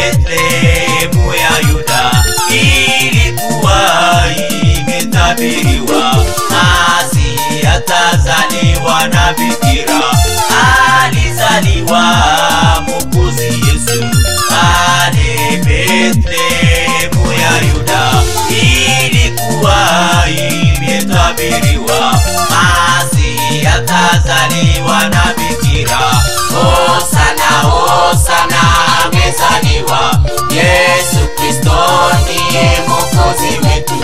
Bethlehemu ya Yuda ilikuwa imetabiriwa, Masihi atazaliwa na bikira. Alizaliwa Mwokozi Yesu pale Bethlehemu ya Yuda ilikuwa imetabiriwa, Masihi atazaliwa na bikira. Hosana, hosana, amezaliwa Yesu Kristo ndiye Mwokozi wetu.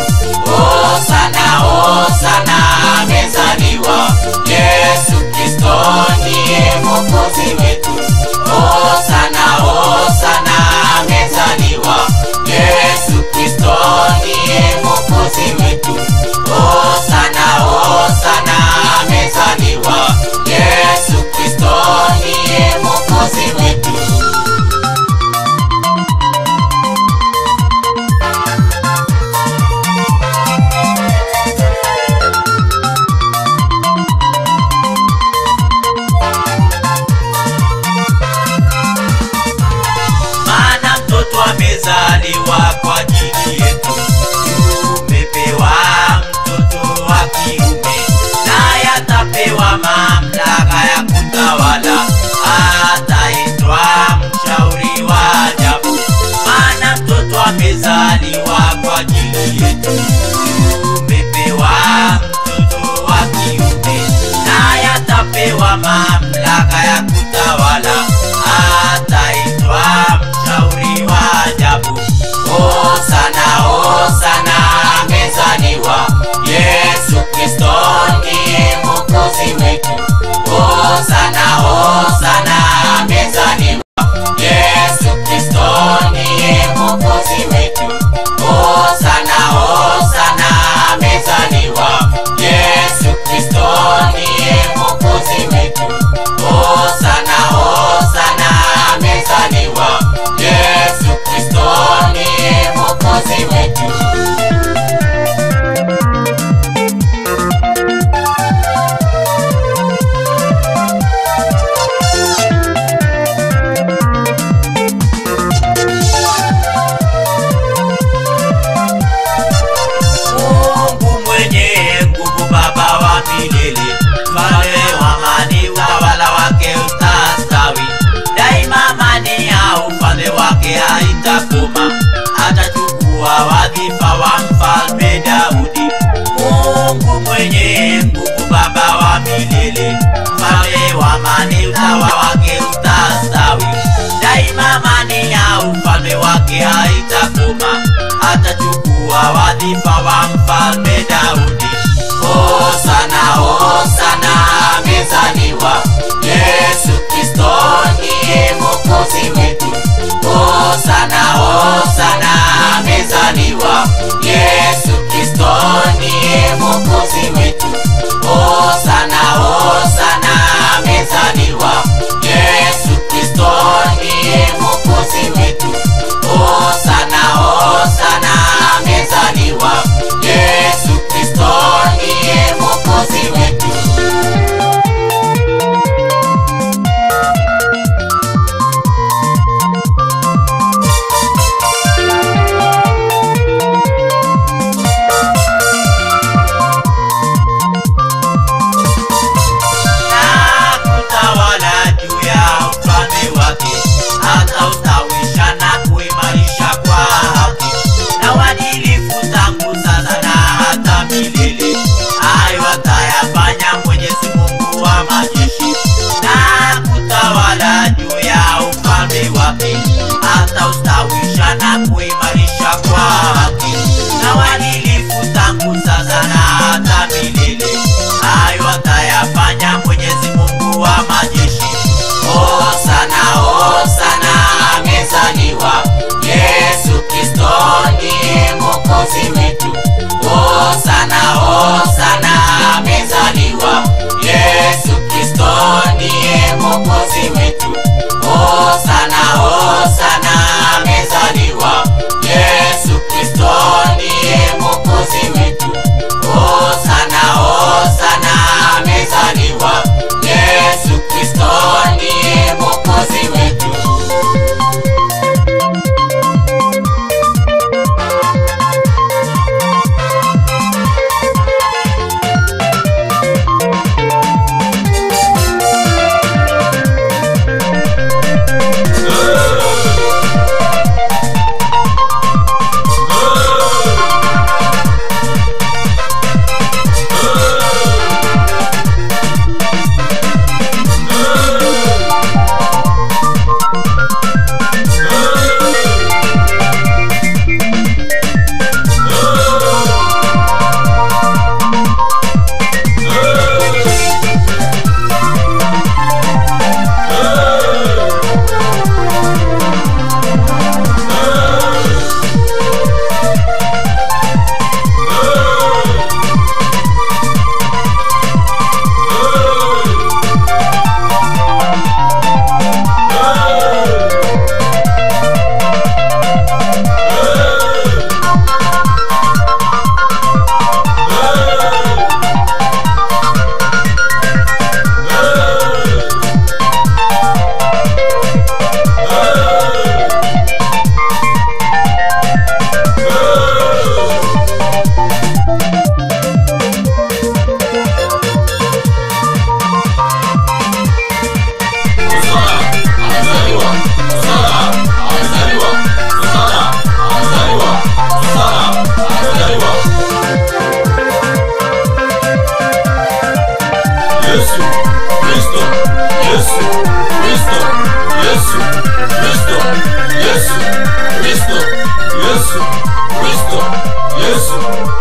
Hosana, hosana, amezaliwa Yesu Kristo ndiye Mwokozi wetu. Hosana, hosana, amezaliwa Yesu Kristo ndiye Mwokozi wetu. Hosana, hosana, amezaliwa Yesu Kristo ndiye Mwokozi wetu. Maana mtoto amezaliwa kwa ajili yetu, tumepewa mtoto wa kiume, naye atapewa mamlaka ya kutawala, ataitwa Mshauri wa Ajabu. Maana mtoto amezaliwa kwa ajili yetu, tumepewa mtoto wa kiume, naye atapewa mamlaka ya kutawala, ataitwa Mshauri wa Ajabu. Hosana, hosana, amezaliwa Yesu Kristo ndiye Mwokozi wetu. Hosana, hosana, amezaliwa Yesu Kristo ndiye Mwokozi wetu. Hosana, hosana, amezaliwa Yesu Kristo ndiye Mwokozi wetu. Hosana, hosana, amezaliwa Yesu Kristo ndiye Mwokozi wetu. Mungu mwenye nguvu, Baba wa milele, Mfalme wa amani, utawala wake utastawi daima. Amani ya ufalme wake haitakoma, atachukua wadhifa wa Mfalme Daudi. Mungu mwenye nguvu, Baba wa milele, Mfalme wa amani, utawala wake utastawi daima. Amani ya ufalme wake haitakoma, atachukua wadhifa wa Mfalme Daudi. Hosana, hosana, amezaliwa Yesu Kristo ndiye Mwokozi wetu. Hosana, hosana, amezaliwa Yesu Kristo ndiye Mwokozi wetu. Hosana, hosana, amezaliwa Yesu Kristo ndiye Mwokozi wetu. Hosana, hosana, amezaliwa Yesu Kristo ndiye Mwokozi wetu. Na kutawala juu ya ufalme wake, ataustawisha na kuimarisha kwa haki na uadilifu tangu sasa na hata milele. Hayo atayafanya Mwenyezi Mungu wa majeshi. Na kutawala juu ya ufalme wake, ataustawisha na kuimarisha kwa haki na uadilifu tangu sasa na hata milele. Hayo atayafanya Mwenyezi Mungu wa majeshi. Hosana, hosana, amezaliwa Yesu Kristo ndiye Mwokozi wetu. Hosana, hosana, amezaliwa Yesu Kristo ndiye Mwokozi wetu. Hosana, hosana, amezaliwa Yesu Kristo ndiye Mwokozi wetu. Hosana, hosana, amezaliwa Yesu Kristo ndiye Mwokozi wetu. Yesu Kristo, Yesu Kristo, Yesu Kristo, Yesu Kristo, Yesu Kristo, Yesu